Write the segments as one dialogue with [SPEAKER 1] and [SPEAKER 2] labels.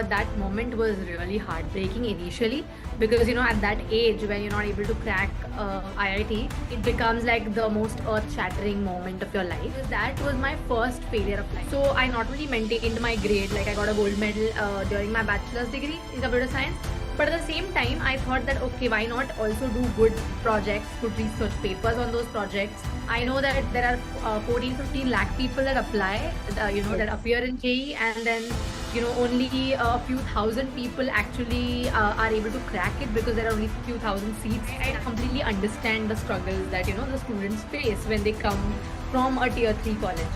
[SPEAKER 1] that moment was really heartbreaking initially because at that age when you're not able to crack IIT, it becomes like the most earth-shattering moment of your life. Because that was my first failure of life. So I not only maintained my grade, like I got a gold medal during my bachelor's degree in computer science, but at the same time, I thought that okay, why not also do good projects, good research papers on those projects. I know that there are 14-15 lakh people that apply, that appear in JEE, and then only a few thousand people actually are able to crack it because there are only few thousand seats. I completely understand the struggles that the students face when they come from a tier 3 college.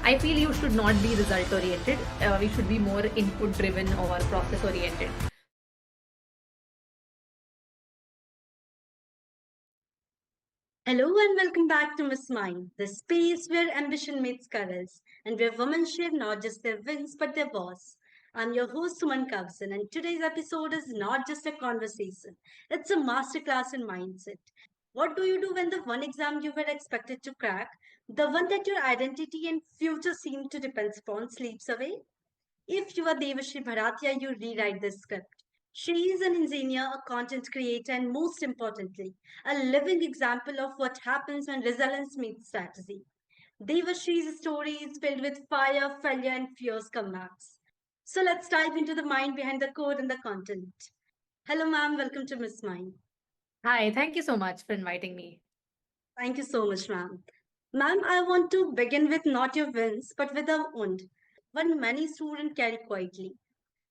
[SPEAKER 1] I feel you should not be result oriented. We should be more input driven or process oriented.
[SPEAKER 2] Hello and welcome back to Miss Mind, the space where ambition meets courage and where women share not just their wins but their boss. I'm your host Suman Kavsan, and today's episode is not just a conversation, it's a masterclass in mindset. What do you do when the one exam you were expected to crack, the one that your identity and future seem to depend upon, sleeps away? If you are Devashri Bharatia, you rewrite the script. She is an engineer, a content creator, and most importantly, a living example of what happens when resilience meets strategy. Devashri's story is filled with fire, failure, and fierce comebacks. So let's dive into the mind behind the code and the content. Hello, ma'am. Welcome to Miss Mind.
[SPEAKER 1] Hi, thank you so much for inviting me.
[SPEAKER 2] Thank you so much, ma'am. Ma'am, I want to begin with not your wins, but with a wound, one many students carry quietly.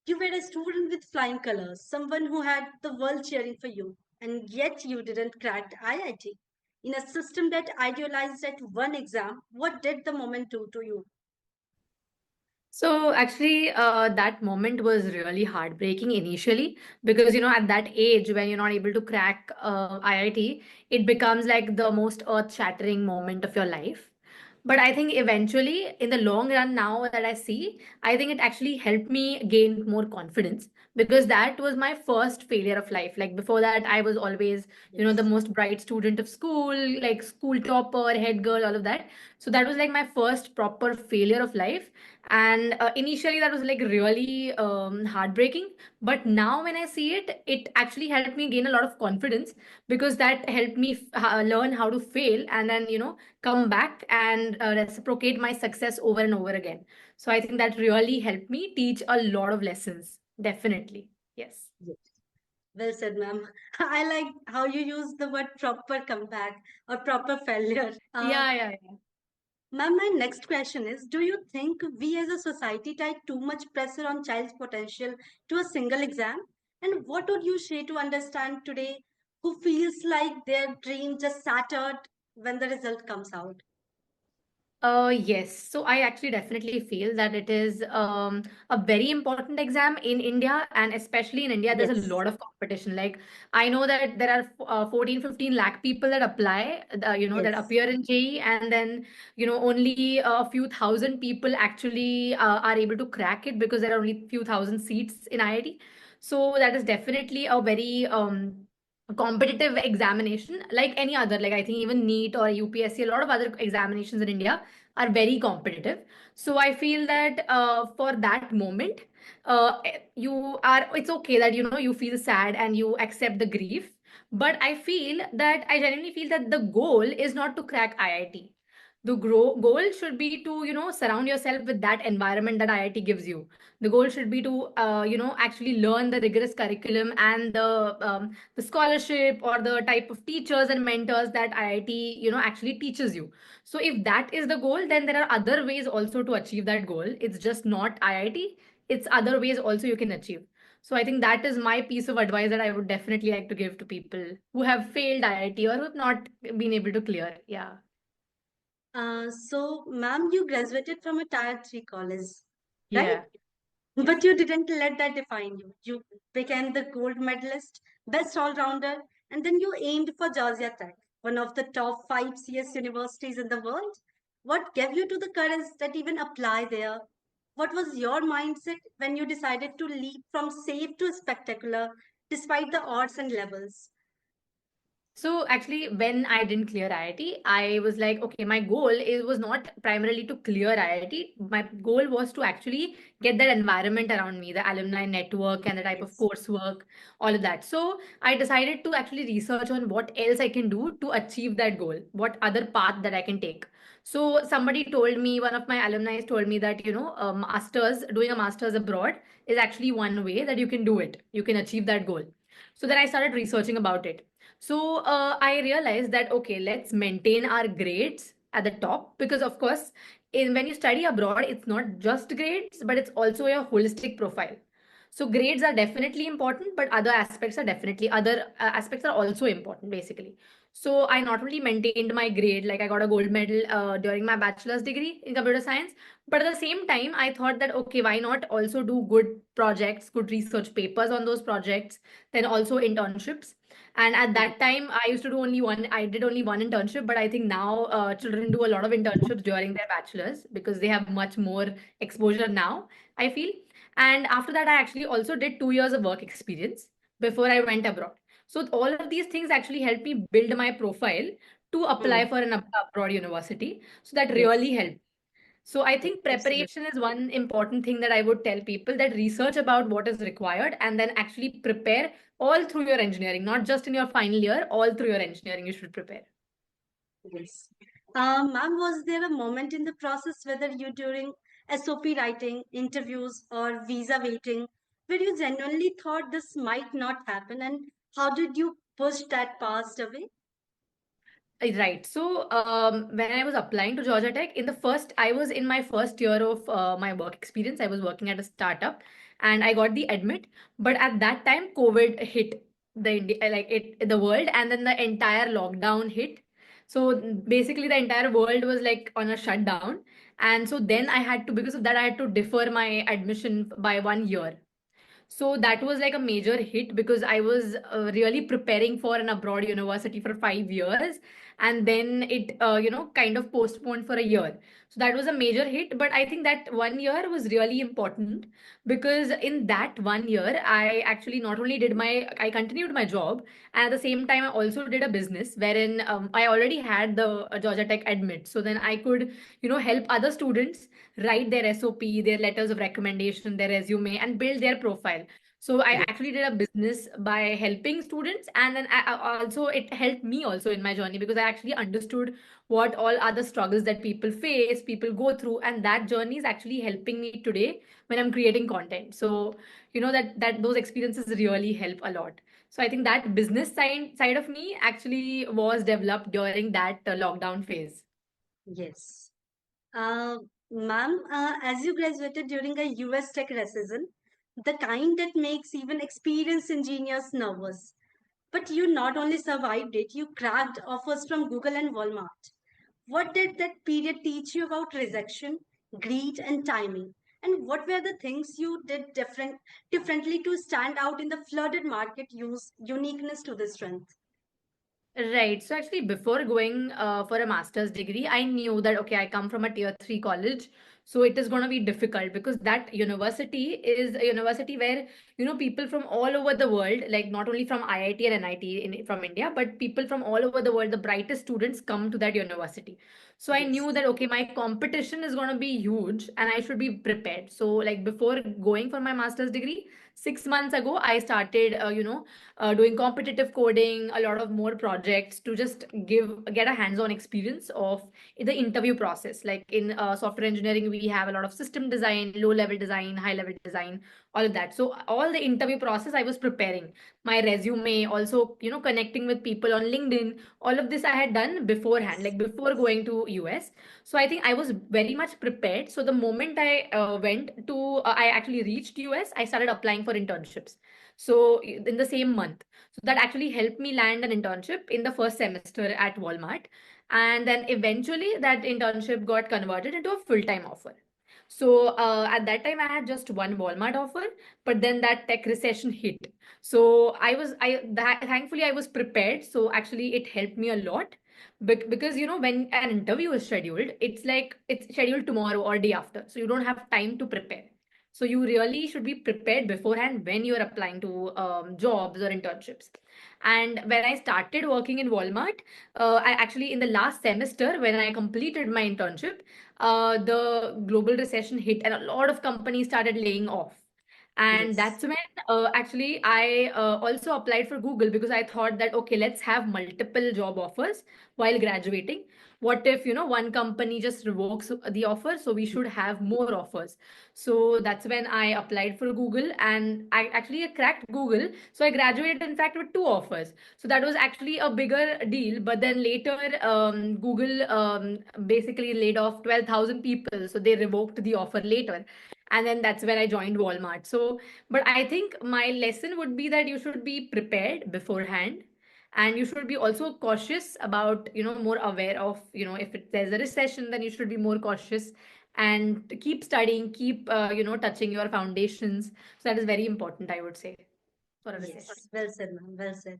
[SPEAKER 2] You were a student with flying colors, someone who had the world cheering for you, and yet you didn't crack IIT. In a system that idealized at one exam, what did the moment do to you?
[SPEAKER 1] So actually, that moment was really heartbreaking initially because at that age when you're not able to crack IIT, it becomes like the most earth-shattering moment of your life. But I think eventually, in the long run, now that I see, I think it actually helped me gain more confidence because that was my first failure of life. Like before that, I was always, the
[SPEAKER 2] Yes.
[SPEAKER 1] most bright student of school, like school topper, head girl, all of that. So that was like my first proper failure of life. And initially, that was like really heartbreaking. But now, when I see it, it actually helped me gain a lot of confidence because that helped me learn how to fail and then, come back and reciprocate my success over and over again. So I think that really helped me teach a lot of lessons. Definitely. Yes.
[SPEAKER 2] Yes. Well said, ma'am. I like how you use the word proper comeback or proper failure.
[SPEAKER 1] Yeah, yeah, yeah.
[SPEAKER 2] Ma'am, my next question is, do you think we as a society tie too much pressure on child's potential to a single exam? And what would you say to understand today who feels like their dream just shattered when the result comes out?
[SPEAKER 1] Yes. So I actually definitely feel that it is a very important exam in India, and especially in India, there's a
[SPEAKER 2] Yes,
[SPEAKER 1] lot of competition. Like I know that there are 14, 15 lakh people that apply, that
[SPEAKER 2] yes.
[SPEAKER 1] appear in JEE, and then, only a few thousand people actually are able to crack it because there are only few thousand seats in IIT. So that is definitely a very competitive examination like any other. Like I think even NEET or UPSC, a lot of other examinations in India are very competitive. So I feel that for that moment, it's okay that you feel sad and you accept the grief. But I genuinely feel that the goal is not to crack IIT. The goal should be to surround yourself with that environment that IIT gives you. The goal should be to actually learn the rigorous curriculum and the scholarship or the type of teachers and mentors that IIT actually teaches you. So if that is the goal, then there are other ways also to achieve that goal. It's just not IIT, it's other ways also you can achieve. So I think that is my piece of advice that I would definitely like to give to people who have failed IIT or who have not been able to clear. Yeah.
[SPEAKER 2] So, ma'am, you graduated from a tier 3 college, right?
[SPEAKER 1] Yeah.
[SPEAKER 2] But
[SPEAKER 1] Yes.
[SPEAKER 2] you didn't let that define you. You became the gold medalist, best all rounder, and then you aimed for Georgia Tech, one of the top 5 CS universities in the world. What gave you to the courage that even apply there? What was your mindset when you decided to leap from safe to spectacular despite the odds and levels?
[SPEAKER 1] So actually, when I didn't clear IIT, I was like, okay, my goal is was not primarily to clear IIT. My goal was to actually get that environment around me, the alumni network and the type of
[SPEAKER 2] Yes.
[SPEAKER 1] coursework, all of that. So I decided to actually research on what else I can do to achieve that goal, what other path that I can take. So somebody told me, one of my alumni told me that, doing a master's abroad is actually one way that you can do it. You can achieve that goal. So then I started researching about it. So I realized that okay, let's maintain our grades at the top because of course, when you study abroad, it's not just grades, but it's also your holistic profile. So grades are definitely important, but other aspects are also important basically. So I not only maintained my grade, like I got a gold medal during my bachelor's degree in computer science, but at the same time, I thought that okay, why not also do good projects, good research papers on those projects, then also internships. And at that time, I used to do only one, I did only one internship, but I think now children do a lot of internships during their bachelor's because they have much more exposure now, I feel. And after that, I actually also did 2 years of work experience before I went abroad. So all of these things actually helped me build my profile to
[SPEAKER 2] Hmm.
[SPEAKER 1] apply for an abroad university. So that
[SPEAKER 2] Yes.
[SPEAKER 1] really helped. So I
[SPEAKER 2] Yes.
[SPEAKER 1] think
[SPEAKER 2] Absolutely.
[SPEAKER 1] preparation is one important thing that I would tell people, that research about what is required and then actually prepare all through your engineering, not just in your final year, all through your engineering you should prepare.
[SPEAKER 2] Yes. Ma'am, was there a moment in the process, whether you during SOP writing, interviews, or visa waiting, where you genuinely thought this might not happen, and how did you push that past away?
[SPEAKER 1] Right. So when I was applying to Georgia Tech, I was in my first year of my work experience. I was working at a startup, and I got the admit. But at that time, COVID hit the world, and then the entire lockdown hit. So basically, the entire world was like on a shutdown, and so then I had to, because of that, I had to defer my admission by 1 year. So that was like a major hit because I was really preparing for an abroad university for 5 years, and then it kind of postponed for a year. So that was a major hit, but I think that 1 year was really important because in that 1 year I actually not only I continued my job, and at the same time I also did a business wherein I already had the Georgia Tech admit. So then I could help other students write their SOP, their letters of recommendation, their resume, and build their profile. So I
[SPEAKER 2] Yes.
[SPEAKER 1] actually did a business by helping students, and then also it helped me also in my journey because I actually understood what all other struggles that people face, people go through, and that journey is actually helping me today when I'm creating content. So that those experiences really help a lot. So I think that business side of me actually was developed during that lockdown phase.
[SPEAKER 2] Yes. Uh, Ma'am, as you graduated during a US tech recession, the kind that makes even experienced engineers nervous. But you not only survived it, you cracked offers from Google and Walmart. What did that period teach you about rejection, greed, and timing? And what were the things you did differently to stand out in the flooded market, use uniqueness to the strength?
[SPEAKER 1] Right. So actually, before going for a master's degree, I knew that okay, I come from a tier 3 college, so it is going to be difficult because that university is a university where people from all over the world, like not only from IIT and NIT from India, but people from all over the world, the brightest students come to that university. So I
[SPEAKER 2] Yes.
[SPEAKER 1] knew that okay, my competition is going to be huge, and I should be prepared. So like before going for my master's degree, 6 months ago, I started, doing competitive coding, a lot of more projects to just get a hands-on experience of the interview process. Like in software engineering, we have a lot of system design, low-level design, high-level design, all of that. So all the interview process, I was preparing my resume, also connecting with people on LinkedIn. All of this I had done beforehand,
[SPEAKER 2] Yes.
[SPEAKER 1] like before going to US. So I think I was very much prepared. So the moment I actually reached US, I started applying for internships. So in the same month. So that actually helped me land an internship in the first semester at Walmart. And then eventually that internship got converted into a full-time offer. So at that time I had just one Walmart offer, but then that tech recession hit. So thankfully I was prepared. So actually it helped me a lot because when an interview is scheduled, it's like it's scheduled tomorrow or day after. So you don't have time to prepare. So you really should be prepared beforehand when you're applying to jobs or internships. And when I started working in Walmart, I actually in the last semester when I completed my internship, the global recession hit and a lot of companies started laying off. And
[SPEAKER 2] Yes.
[SPEAKER 1] that's when actually I also applied for Google because I thought that, okay, let's have multiple job offers while graduating. What if, one company just revokes the offer? So we should have more offers. So that's when I applied for Google and I actually cracked Google. So I graduated, in fact, with two offers. So that was actually a bigger deal. But then later, Google basically laid off 12,000 people. So they revoked the offer later. And then that's when I joined Walmart. So, but I think my lesson would be that you should be prepared beforehand, and you should be also cautious about, more aware of, if there's a recession, then you should be more cautious and keep studying, keep touching your foundations. So that is very important, I would say, for a recession.
[SPEAKER 2] Yes. Well said, ma'am. Well said.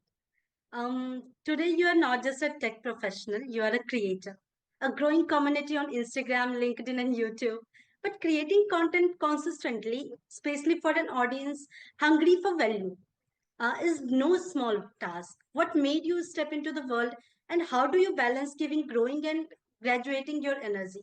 [SPEAKER 2] Today you are not just a tech professional, you are a creator. A growing community on Instagram, LinkedIn, and YouTube. But creating content consistently, especially for an audience hungry for value, is no small task. What made you step into the world, and how do you balance giving, growing, and graduating your energy?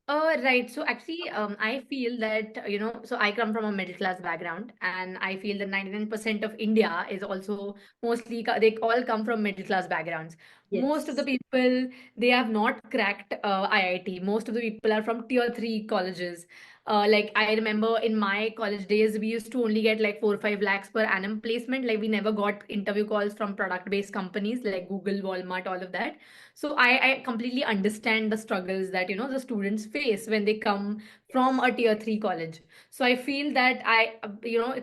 [SPEAKER 1] Right. So actually, I feel that, so I come from a middle class background, and I feel that 99% of India is also mostly, they all come from middle class backgrounds. Most of the
[SPEAKER 2] Yes.
[SPEAKER 1] people, they have not cracked IIT. Most of the people are from tier three colleges. Like I remember in my college days, we used to only get like 4 or 5 lakhs per annum placement. Like we never got interview calls from product-based companies like Google, Walmart, all of that. So I completely understand the struggles that the students face when they come from
[SPEAKER 2] Yes.
[SPEAKER 1] a tier three college. So I feel that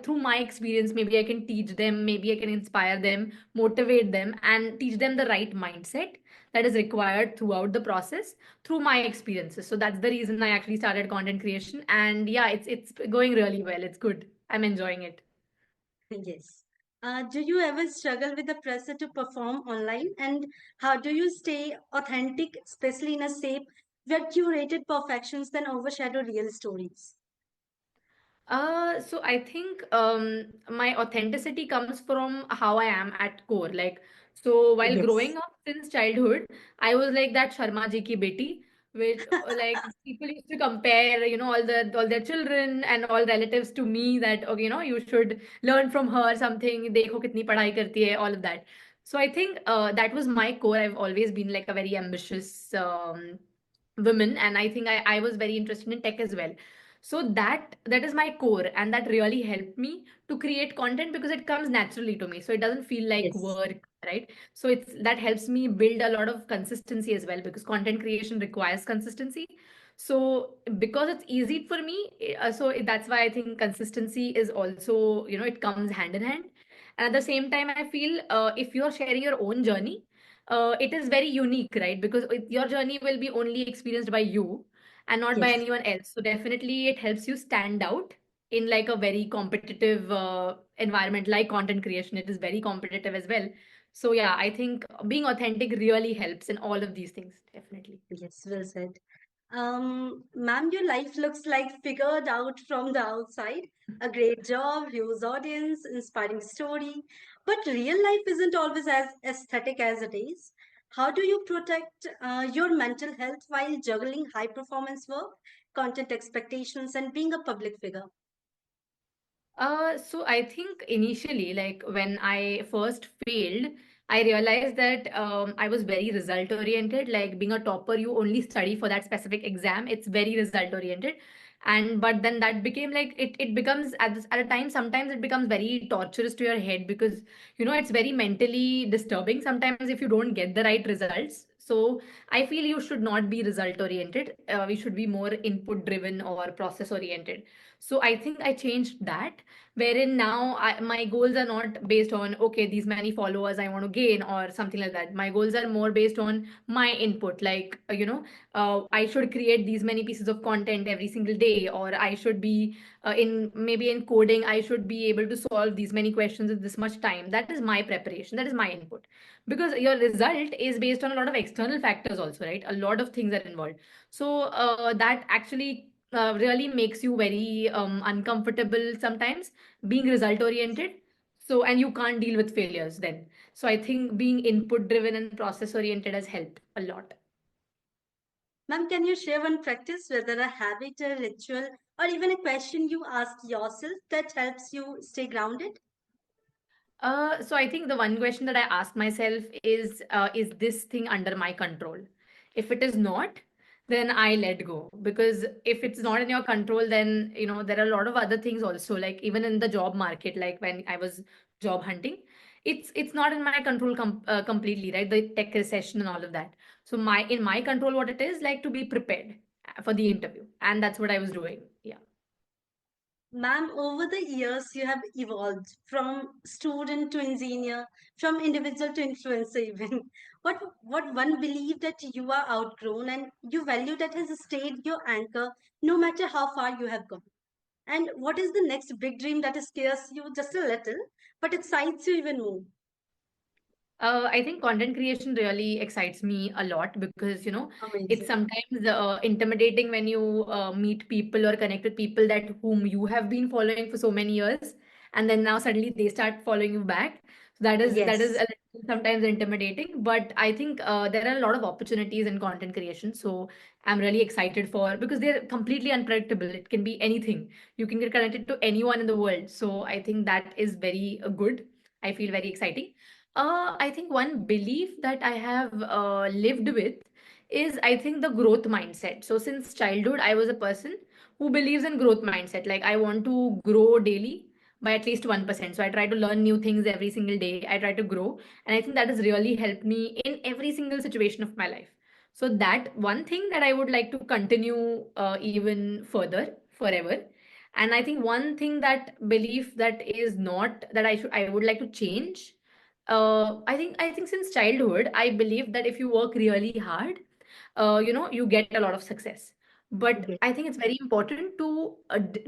[SPEAKER 1] through my experience, maybe I can teach them, maybe I can inspire them, motivate them, and teach them the right mindset that is required throughout the process through my experiences. So that's the reason I actually started content creation, and yeah, it's going really well. It's good. I'm enjoying it.
[SPEAKER 2] Yes. Do you ever struggle with the pressure to perform online? And how do you stay authentic, especially in a shape where curated perfections then overshadow real stories?
[SPEAKER 1] So I think my authenticity comes from how I am at core. Like, so while
[SPEAKER 2] Yes.
[SPEAKER 1] growing up since childhood, I was like that Sharma ji ki beti, which like people used to compare, all their children and all relatives to me that, okay, you should learn from her something, dekho kitni padhai karti hai, all of that. So I think that was my core. I've always been like a very ambitious woman, and I think I was very interested in tech as well. So that is my core, and that really helped me to create content because it comes naturally to me, so it doesn't feel like
[SPEAKER 2] Yes.
[SPEAKER 1] work, right? So it's that helps me build a lot of consistency as well, because content creation requires consistency. So because it's easy for me, that's why I think consistency is also, it comes hand in hand. And at the same time, I feel if you're sharing your own journey, it is very unique, right? Because your journey will be only experienced by you and not by
[SPEAKER 2] Yes.
[SPEAKER 1] anyone else. So definitely it helps you stand out in like a very competitive environment like content creation. It is very competitive as well. So yeah, I think being authentic really helps in all of these things, definitely.
[SPEAKER 2] Yes. Well said. Ma'am, your life looks like figured out from the outside. A great job, huge audience, inspiring story. But real life isn't always as aesthetic as it is. How do you protect your mental health while juggling high performance work, content expectations, and being a public figure?
[SPEAKER 1] So I think initially, like when I first failed, I realized that I was very result oriented. Like being a topper, you only study for that specific exam. It's very result oriented. And but then that became like it becomes at a time, sometimes it becomes very torturous to your head because it's very mentally disturbing sometimes if you don't get the right results. So I feel you should not be result oriented. We should be more input driven or process oriented. So I think I changed that, wherein now my goals are not based on, okay, these many followers I want to gain or something like that. My goals are more based on my input, like I should create these many pieces of content every single day, or I should be in maybe in coding, I should be able to solve these many questions in this much time. That is my preparation, that is my input, because your result is based on a lot of external factors also, right? A lot of things are involved. So that actually really makes you very uncomfortable sometimes, being result oriented. So, and you can't deal with failures then. So, I think being input driven and process oriented has helped a lot.
[SPEAKER 2] Ma'am, can you share one practice, whether a habit, a ritual, or even a question you ask yourself that helps you stay grounded?
[SPEAKER 1] So I think the one question that I ask myself is this thing under my control? If it is not, then I let go. Because if it's not in your control, then there are a lot of other things also. Like even in the job market, like when I was job hunting, it's not in my control completely, right? The tech recession and all of that. So in my control, what it is like to be prepared for the interview, and that's what I was doing. Yeah.
[SPEAKER 2] Ma'am, over the years, you have evolved from student to engineer, from individual to influencer even. What one belief that you are outgrown and you value that has stayed your anchor no matter how far you have gone? And what is the next big dream that scares you just a little, but excites you even more?
[SPEAKER 1] I think content creation really excites me a lot because, it's
[SPEAKER 2] Amazing.
[SPEAKER 1] sometimes intimidating when you meet people or connect with people that whom you have been following for so many years, and then now suddenly they start following you back. So that is a
[SPEAKER 2] Yes.
[SPEAKER 1] little sometimes intimidating, but I think there are a lot of opportunities in content creation. So I'm really excited for because they're completely unpredictable. It can be anything. You can get connected to anyone in the world. So I think that is very good. I feel very exciting. I think one belief that I have lived with is I think the growth mindset. So since childhood, I was a person who believes in growth mindset. Like I want to grow daily by at least 1%. So I try to learn new things every single day. I try to grow. And I think that has really helped me in every single situation of my life. So that one thing that I would like to continue even further, forever. And I think one thing that belief that is not that I would like to change. I think since childhood, I believe that if you work really hard, you get a lot of success. But
[SPEAKER 2] Yes.
[SPEAKER 1] I think it's very important to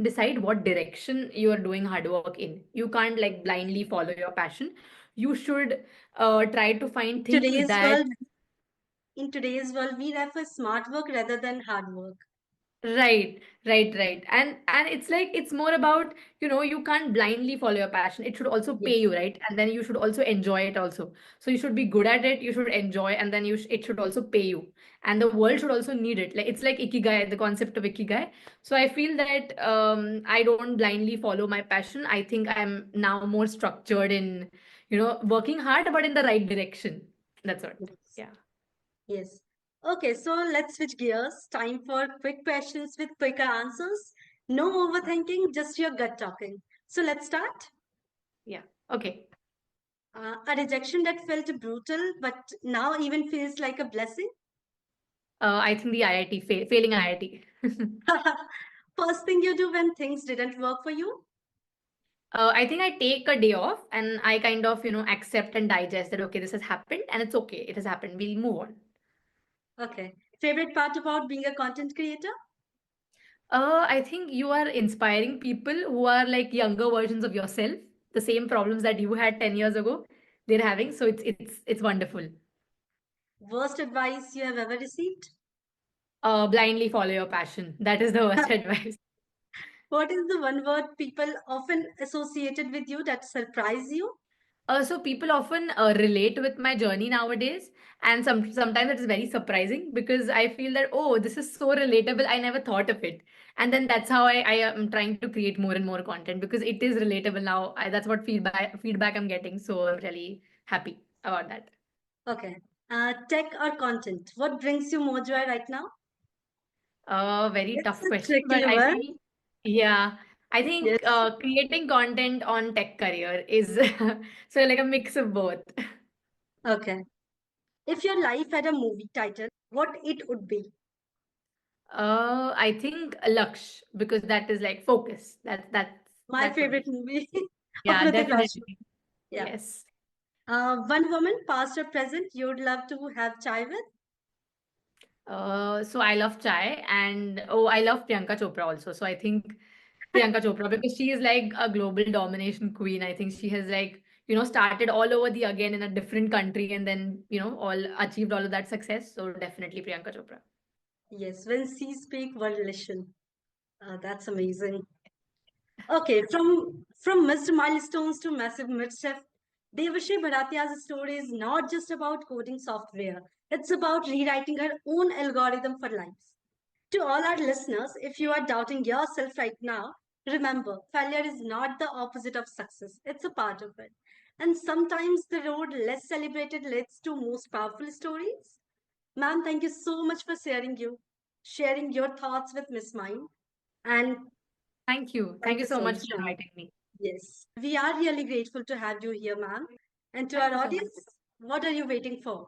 [SPEAKER 1] decide what direction you are doing hard work in. You can't like blindly follow your passion. You should try to
[SPEAKER 2] In
[SPEAKER 1] find things
[SPEAKER 2] today's
[SPEAKER 1] that.
[SPEAKER 2] world, in today's world, we prefer smart work rather than hard work.
[SPEAKER 1] Right, right. And it's like it's more about, you can't blindly follow your passion. It should also pay
[SPEAKER 2] Yes.
[SPEAKER 1] you, right? And then you should also enjoy it also. So you should be good at it, you should enjoy, and then it should also pay you. And the world should also need it. Like it's like ikigai, the concept of ikigai. So I feel that I don't blindly follow my passion. I think I'm now more structured in, working hard, but in the right direction. That's what.
[SPEAKER 2] Yes.
[SPEAKER 1] Yeah.
[SPEAKER 2] Yes. Okay, so let's switch gears. Time for quick questions with quicker answers. No overthinking, just your gut talking. So let's start.
[SPEAKER 1] Yeah. Okay.
[SPEAKER 2] A rejection that felt brutal, but now even feels like a blessing.
[SPEAKER 1] I think the IIT, failing IIT.
[SPEAKER 2] First thing you do when things didn't work for you.
[SPEAKER 1] I think I take a day off and I kind of, accept and digest that, okay, this has happened and it's okay. It has happened. We'll move on.
[SPEAKER 2] Okay. Favorite part about being a content creator?
[SPEAKER 1] I think you are inspiring people who are like younger versions of yourself, the same problems that you had 10 years ago, they're having. So it's wonderful.
[SPEAKER 2] Worst advice you have ever received?
[SPEAKER 1] Blindly follow your passion. That is the worst advice.
[SPEAKER 2] What is the one word people often associated with you that surprise you?
[SPEAKER 1] So people often relate with my journey nowadays, and sometimes it is very surprising because I feel that, oh, this is so relatable. I never thought of it, and then that's how I am trying to create more and more content because it is relatable now. That's what feedback I'm getting. So I'm really happy about that.
[SPEAKER 2] Okay. Tech or content? What brings you more joy right now?
[SPEAKER 1] Very
[SPEAKER 2] It's
[SPEAKER 1] tough
[SPEAKER 2] a
[SPEAKER 1] question, but
[SPEAKER 2] tricky
[SPEAKER 1] I
[SPEAKER 2] one.
[SPEAKER 1] feel, yeah, I think
[SPEAKER 2] Yes.
[SPEAKER 1] creating content on tech career is so like a mix of both.
[SPEAKER 2] Okay. If your life had a movie title, what it would be?
[SPEAKER 1] I think Laksh because that is like focus.
[SPEAKER 2] My
[SPEAKER 1] That would
[SPEAKER 2] favorite
[SPEAKER 1] be.
[SPEAKER 2] movie of
[SPEAKER 1] Yeah,
[SPEAKER 2] Hrithik Roshan.
[SPEAKER 1] definitely.
[SPEAKER 2] Yeah.
[SPEAKER 1] Yes.
[SPEAKER 2] One woman, past or present, you'd love to have chai with?
[SPEAKER 1] So I love chai and oh, I love Priyanka Chopra also. So I think Priyanka Chopra because she is like a global domination queen. I think she has like, started all over the again in a different country and then, all achieved all of that success. So definitely Priyanka Chopra.
[SPEAKER 2] Yes. When she speak, world listen. That's amazing. Okay, from missed milestones to massive mid-shift, Devashi Bharatia's story is not just about coding software. It's about rewriting her own algorithm for life. To all our listeners, if you are doubting yourself right now, remember, failure is not the opposite of success. It's a part of it. And sometimes the road less celebrated leads to most powerful stories. Ma'am, thank you so much for sharing your thoughts with Miss Mind. And
[SPEAKER 1] Thank you. Thank
[SPEAKER 2] thank
[SPEAKER 1] you
[SPEAKER 2] you
[SPEAKER 1] so
[SPEAKER 2] so
[SPEAKER 1] much
[SPEAKER 2] much,
[SPEAKER 1] for
[SPEAKER 2] ma'am.
[SPEAKER 1] inviting me.
[SPEAKER 2] Yes, we are really grateful to have you here, ma'am. And to
[SPEAKER 1] Thank
[SPEAKER 2] our
[SPEAKER 1] you so much.
[SPEAKER 2] audience, what are you waiting for?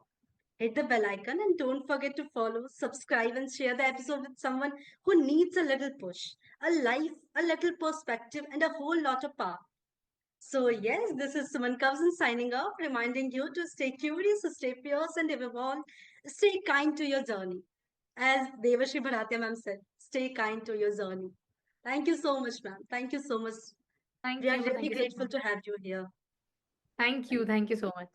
[SPEAKER 2] Hit the bell icon and don't forget to follow, subscribe, and share the episode with someone who needs a little push, a life, a little perspective, and a whole lot of power. So, yes, this is Suman Kavsan signing off, reminding you to stay curious, stay fierce, and above all, stay kind to your journey. As Devashri Bharatia ma'am said, stay kind to your journey. Thank you so much, ma'am. Thank you so much. We
[SPEAKER 1] Thank
[SPEAKER 2] are
[SPEAKER 1] you.
[SPEAKER 2] really
[SPEAKER 1] Thank you so
[SPEAKER 2] grateful
[SPEAKER 1] much.
[SPEAKER 2] to have you here.
[SPEAKER 1] Thank you. Thank you so much.